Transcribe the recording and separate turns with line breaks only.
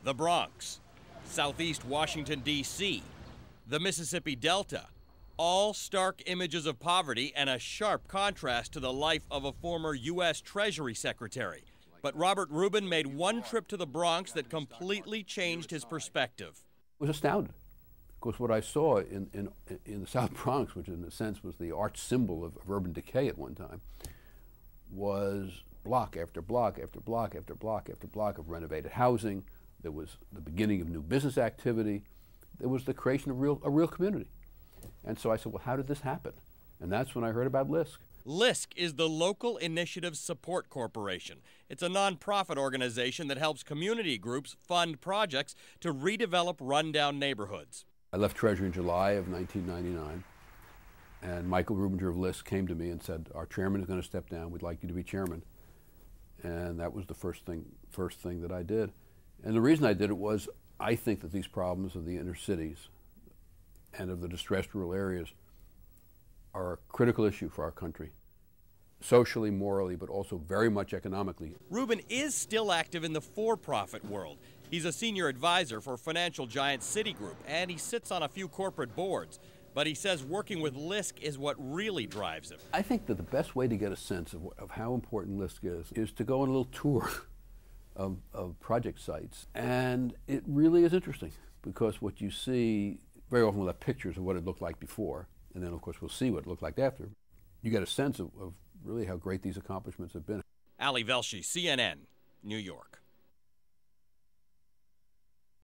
the Bronx, Southeast Washington, D.C., the Mississippi Delta, all stark images of poverty and a sharp contrast to the life of a former U.S. Treasury Secretary. But Robert Rubin made one trip to the Bronx that completely changed his perspective.
I was astounded, because what I saw in the South Bronx, which in a sense was the arch symbol of urban decay at one time, was block after block after block after block after block of renovated housing. There was the beginning of new business activity. There was the creation of a real community. And so I said, well, how did this happen? And that's when I heard about LISC.
LISC is the Local Initiative Support Corporation. It's a nonprofit organization that helps community groups fund projects to redevelop rundown neighborhoods.
I left Treasury in July of 1999, and Michael Rubinger of LISC came to me and said, our chairman is going to step down. We'd like you to be chairman. And that was the first thing that I did. And the reason I did it was I think that these problems of the inner cities and of the distressed rural areas are a critical issue for our country, socially, morally, but also very much economically.
Rubin is still active in the for-profit world. He's a senior advisor for financial giant Citigroup, and he sits on a few corporate boards. But he says working with LISC is what really drives him.
I think that the best way to get a sense of how important LISC is to go on a little tour of project sites. And it really is interesting, because what you see, very often we'll have pictures of what it looked like before, and then of course we'll see what it looked like after. You get a sense of really how great these accomplishments have been.
Ali Velshi, CNN, New York.